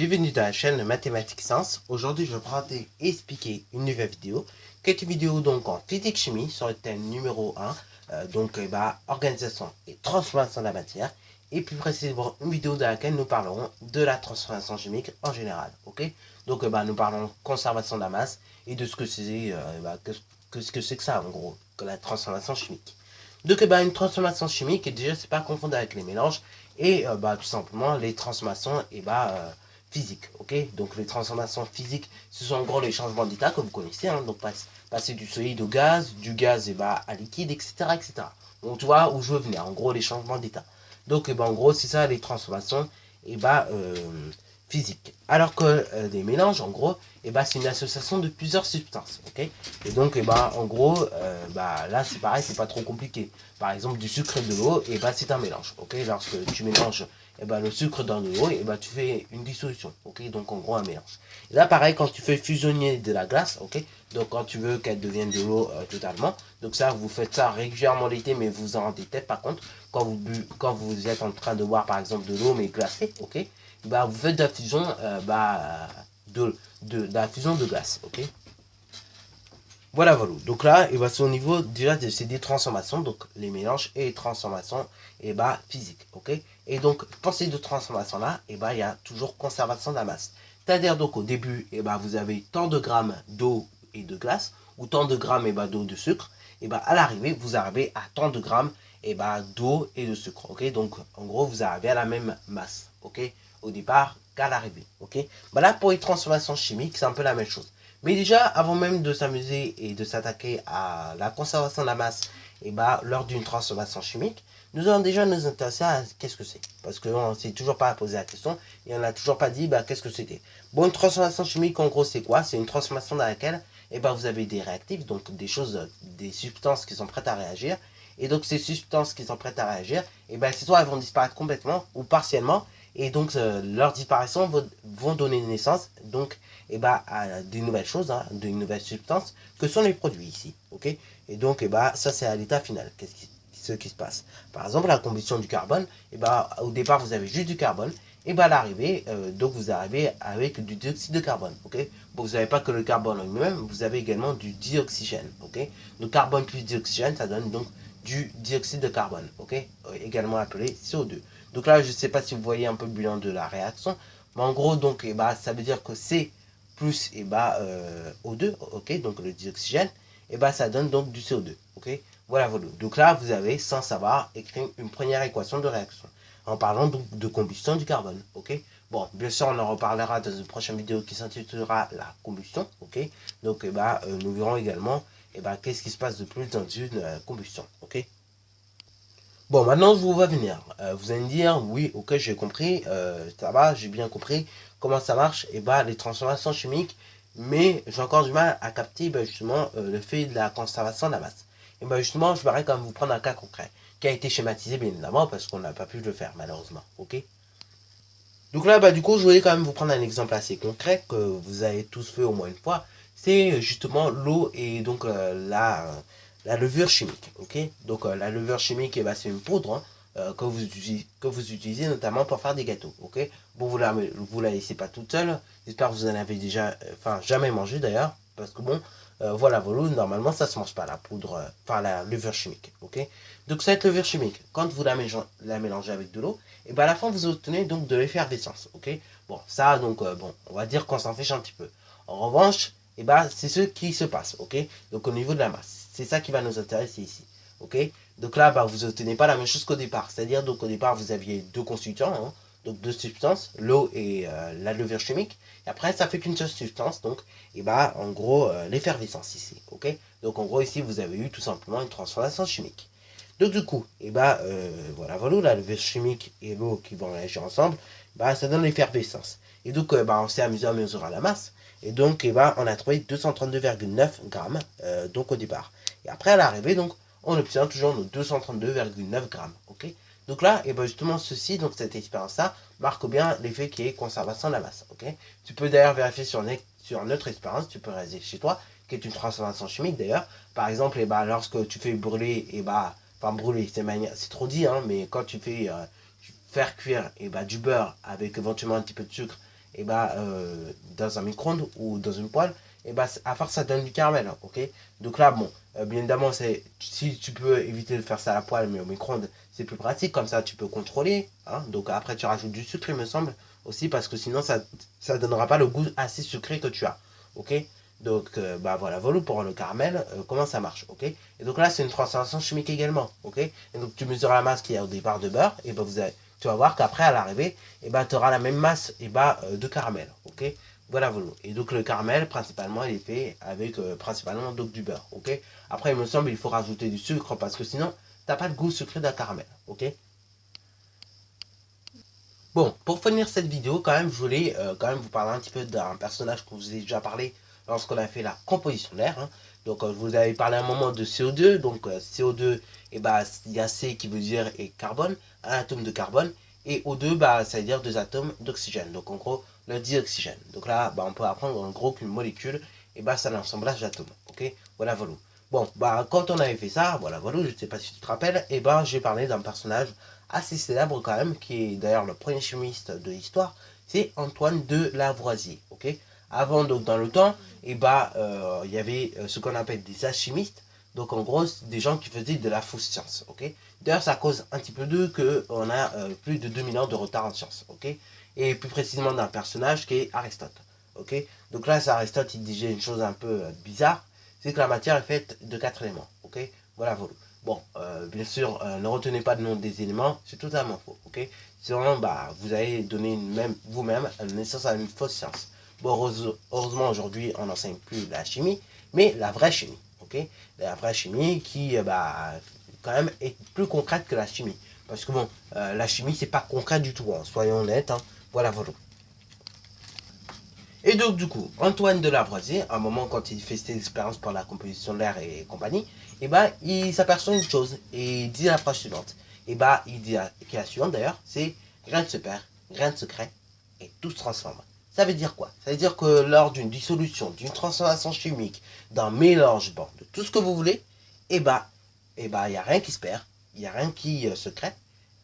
Bienvenue dans la chaîne Mathématiques Sciences. Aujourd'hui, je vais présenter et expliquer une nouvelle vidéo, qui est une vidéo donc en physique-chimie sur le thème numéro 1, organisation et transformation de la matière, et plus précisément une vidéo dans laquelle nous parlerons de la transformation chimique en général. Donc nous parlons conservation de la masse et de ce que c'est ce que ça en gros, que la transformation chimique. Donc une transformation chimique, déjà c'est pas confondre avec les mélanges et tout simplement les transformations physiques. Donc les transformations physiques, ce sont en gros les changements d'état que vous connaissez, hein, donc passer du solide au gaz, du gaz à liquide, etc. etc. Donc tu vois où je veux venir, en gros les changements d'état. Donc en gros c'est ça les transformations physiques. Alors que des mélanges, en gros, c'est une association de plusieurs substances. Et donc en gros, là c'est pareil, c'est pas trop compliqué. Par exemple du sucre et de l'eau, c'est un mélange. Lorsque tu mélanges le sucre dans de l'eau, tu fais une dissolution. Donc en gros un mélange. Et là pareil quand tu fais fusionner de la glace, donc quand tu veux qu'elle devienne de l'eau totalement, donc ça vous faites ça régulièrement l'été, mais vous en rendez tête par contre quand vous êtes en train de boire par exemple de l'eau mais glacée, vous faites de la fusion de la fusion de glace. Voilà. Donc là c'est au niveau déjà de ces des transformations, donc les mélanges et les transformations physiques. Et donc pour ces deux transformations là, il y a toujours conservation de la masse. C'est-à-dire donc au début vous avez tant de grammes d'eau et de glace, ou tant de grammes d'eau de sucre, à l'arrivée vous arrivez à tant de grammes d'eau et de sucre. Donc en gros vous arrivez à la même masse au départ qu'à l'arrivée. Là pour les transformations chimiques c'est un peu la même chose. Mais déjà avant même de s'amuser et de s'attaquer à la conservation de la masse lors d'une transformation chimique, nous allons déjà nous intéresser à qu'est-ce que c'est. Parce qu'on ne s'est toujours pas posé la question et on n'a toujours pas dit qu'est-ce que c'était. Bon, une transformation chimique en gros c'est quoi? C'est une transformation dans laquelle vous avez des réactifs, donc des substances qui sont prêtes à réagir. Et donc ces substances qui sont prêtes à réagir, c'est soit elles vont disparaître complètement ou partiellement. Et donc leur disparition vont donner naissance donc à des nouvelles choses, hein, de nouvelles substances que sont les produits ici. Et donc ça c'est à l'état final. Ce qui se passe. Par exemple la combustion du carbone, au départ vous avez juste du carbone, et à l'arrivée, donc vous arrivez avec du dioxyde de carbone. Bon, vous n'avez pas que le carbone en lui-même, vous avez également du dioxygène. Le carbone plus dioxygène, ça donne donc du dioxyde de carbone, également appelé CO2. Donc là, je ne sais pas si vous voyez un peu le bilan de la réaction, mais en gros, donc, ça veut dire que C plus O2, donc le dioxygène, ça donne donc du CO2, Voilà. Donc là, vous avez, sans savoir, écrit une première équation de réaction, en parlant donc de combustion du carbone, Bon, bien sûr, on en reparlera dans une prochaine vidéo qui s'intitulera la combustion, Donc, nous verrons également, qu'est-ce qui se passe de plus dans une combustion, Bon, maintenant, je vous vois venir. Vous allez me dire, oui, j'ai compris, ça va, j'ai bien compris comment ça marche, les transformations chimiques, mais j'ai encore du mal à capter, justement, le fait de la conservation de la masse. Et justement, je vais quand même vous prendre un cas concret, qui a été schématisé, bien évidemment, parce qu'on n'a pas pu le faire, malheureusement, Donc là, du coup, je voulais quand même vous prendre un exemple assez concret, que vous avez tous fait au moins une fois, c'est justement l'eau et donc la levure chimique. Donc la levure chimique, c'est une poudre, hein, que vous utilisez notamment pour faire des gâteaux. Bon, vous la laissez pas toute seule. J'espère que vous en avez déjà, jamais mangé d'ailleurs, parce que bon, voilà, normalement ça se mange pas la poudre, la levure chimique. Donc cette levure chimique, quand vous la mélangez avec de l'eau, à la fin vous obtenez donc de l'effervescence. Bon, ça donc on va dire qu'on s'en fiche un petit peu. En revanche, c'est ce qui se passe. Donc au niveau de la masse, c'est ça qui va nous intéresser ici. Donc là, vous n'obtenez pas la même chose qu'au départ. C'est-à-dire, donc au départ, vous aviez deux constituants, hein, donc deux substances, l'eau et la levure chimique. Et après, ça fait qu'une seule substance, donc, en gros, l'effervescence ici. Donc en gros, ici, vous avez eu tout simplement une transformation chimique. Donc du coup, voilà, la levure chimique et l'eau qui vont réagir ensemble, ça donne l'effervescence. Et donc, on s'est amusé à mesurer la masse. Et donc, on a trouvé 232,9 grammes, donc au départ. Et après, à l'arrivée, donc, on obtient toujours nos 232,9 grammes. Donc là, justement, donc cette expérience-là, marque bien l'effet qui est conservation de la masse. Tu peux d'ailleurs vérifier sur notre expérience, tu peux réaliser chez toi, qui est une transformation chimique d'ailleurs. Par exemple, lorsque tu fais brûler, brûler, c'est trop dit, hein, mais quand tu fais faire cuire du beurre avec éventuellement un petit peu de sucre, et bah, dans un micro-ondes ou dans une poêle, et bah, à force, ça donne du caramel, ok. Donc là, bon, bien évidemment, si tu peux éviter de faire ça à la poêle, mais au micro-ondes, c'est plus pratique, comme ça, tu peux contrôler, hein. Donc après, tu rajoutes du sucre, il me semble, aussi, parce que sinon, ça ne donnera pas le goût assez sucré que tu as, ok. Donc, bah voilà, voilà pour le caramel, comment ça marche, ok. Et donc là, c'est une transformation chimique également, ok. Et donc, tu mesures la masse qu'il y a au départ de beurre, et bah, tu vas voir qu'après, à l'arrivée, et bah, tu auras la même masse et bah, de caramel, ok. Voilà, voilà. Et donc, le caramel, principalement, il est fait avec principalement donc, du beurre, ok. Après, il me semble, il faut rajouter du sucre, parce que sinon, t'as pas de goût sucré d'un caramel, ok. Bon, pour finir cette vidéo, quand même, je voulais quand même vous parler un petit peu d'un personnage que je vous ai déjà parlé lorsqu'on a fait la composition de l'air, hein. Donc, je vous avais parlé à un moment de CO2. Donc, CO2, et bah, il y a C qui veut dire et carbone, un atome de carbone. Et O2, bah, ça veut dire deux atomes d'oxygène. Donc, en gros, le dioxygène. Donc là, bah, on peut apprendre en gros qu'une molécule, et bah, c'est un assemblage d'atomes. Ok, voilà, voilà. Bon, bah, quand on avait fait ça, voilà, voilà, je ne sais pas si tu te rappelles, et bah, j'ai parlé d'un personnage assez célèbre quand même, qui est d'ailleurs le premier chimiste de l'histoire, c'est Antoine de Lavoisier, ok. Avant, donc dans le temps, et bah, il y avait ce qu'on appelle des alchimistes, donc en gros, des gens qui faisaient de la fausse science, ok. D'ailleurs, ça cause un petit peu d'eux qu'on a plus de 2000 ans de retard en science, ok. Et plus précisément d'un personnage qui est Aristote, ok. Donc là, c'est Aristote, il disait une chose un peu bizarre, c'est que la matière est faite de 4 éléments, ok. Voilà, voilà. Bon, bien sûr, ne retenez pas le nom des éléments, c'est totalement faux, ok. Sinon, bah, vous allez donner vous-même naissance à une fausse science. Bon, heureusement, aujourd'hui, on n'enseigne plus la chimie, mais la vraie chimie, ok. La vraie chimie qui, bah, quand même, est plus concrète que la chimie. Parce que bon, la chimie, c'est pas concret du tout, hein, soyons honnêtes, hein. Voilà, voilà. Et donc, du coup, Antoine de Lavoisier, à un moment, quand il fait ses expériences pour la composition de l'air et compagnie, et bah, il s'aperçoit une chose, et il dit la phrase suivante. Et bah, il dit, qui est la suivante d'ailleurs, c'est rien ne se perd, rien ne se crée, et tout se transforme. Ça veut dire quoi? Ça veut dire que lors d'une dissolution, d'une transformation chimique, d'un mélange, bon, de tout ce que vous voulez, et bah, il n'y a rien qui se perd, il n'y a rien qui se crée,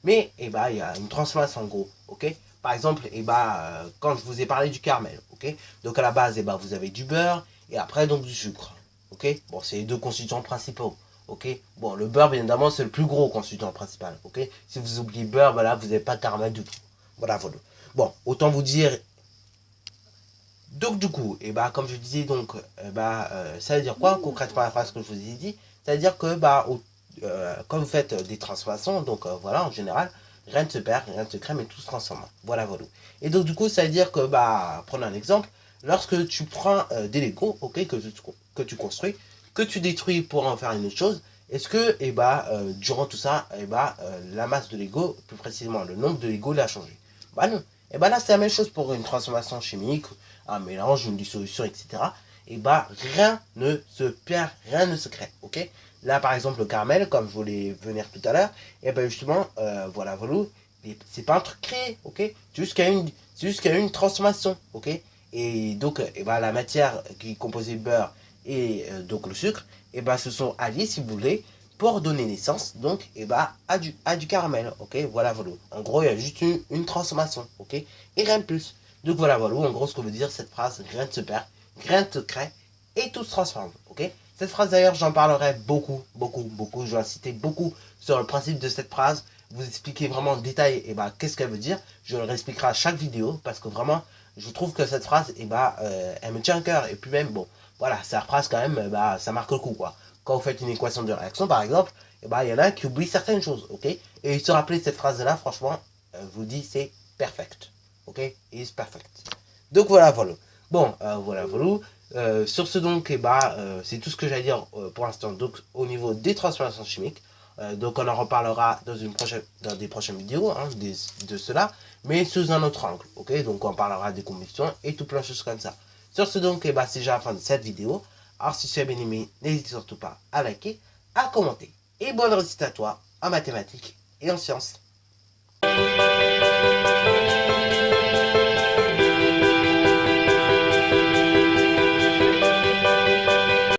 mais et bah, il y a une transformation en gros, ok. Par exemple, et bah, quand je vous ai parlé du caramel, ok. Donc à la base, et bah, vous avez du beurre et après donc du sucre, ok. Bon, c'est les deux constituants principaux, ok. Bon, le beurre, bien évidemment, c'est le plus gros constituant principal, ok. Si vous oubliez beurre, voilà, vous n'avez pas de caramel du tout. Voilà, voilà. Bon, autant vous dire. Donc du coup, et bah, comme je disais, donc, bah, ça veut dire quoi concrètement la phrase que je vous ai dit? Ça veut dire que bah, quand vous faites des transformations, donc voilà, en général, rien ne se perd, rien ne se crée, mais tout se transforme. Voilà, voilà. Et donc du coup, ça veut dire que, bah, prenons un exemple, lorsque tu prends des Lego, ok, que tu construis, que tu détruis pour en faire une autre chose, est-ce que, et bah, durant tout ça, et bah, la masse de Lego, plus précisément le nombre de Lego, il a changé? Bah non. Et bah là, c'est la même chose pour une transformation chimique, un mélange, une dissolution, etc. Et bah rien ne se perd, rien ne se crée, ok. Là par exemple le caramel, comme je voulais venir tout à l'heure, et ben justement, voilà, voilà, c'est pas un truc créé, ok. C'est juste qu'il y a une transformation, ok. Et donc, et ben, la matière qui est composée beurre et donc le sucre, et ben se sont alliés, si vous voulez, pour donner naissance, donc, et ben, à du caramel, ok. Voilà, voilà. En gros, il y a juste une transformation, ok. Et rien de plus. Donc voilà, voilà, en gros, ce que veut dire cette phrase, rien ne se perd, rien ne se crée, et tout se transforme, ok. Cette phrase, d'ailleurs, j'en parlerai beaucoup, beaucoup, beaucoup, je vais insister beaucoup sur le principe de cette phrase, vous expliquer vraiment en détail, et bah, qu'est-ce qu'elle veut dire, je le réexpliquerai à chaque vidéo, parce que vraiment, je trouve que cette phrase, et bah, elle me tient à cœur, et puis même, bon, voilà, cette phrase, quand même, bah, ça marque le coup, quoi. Quand vous faites une équation de réaction, par exemple, et bah, il y en a qui oublient certaines choses, ok. Et se rappeler cette phrase-là, franchement, je vous dis, c'est perfect. Ok, is perfect. Donc voilà, voilà. Bon, voilà, voilà. Sur ce donc, eh bah, c'est tout ce que j'allais dire pour l'instant. Donc au niveau des transformations chimiques, donc on en reparlera dans des prochaines vidéos hein, de cela, mais sous un autre angle. Ok, donc on parlera des combustions et tout plein de choses comme ça. Sur ce donc, eh bah, c'est déjà la fin de cette vidéo. Alors si tu as bien aimé, n'hésite surtout pas à liker, à commenter. Et bonne réussite à toi en mathématiques et en sciences.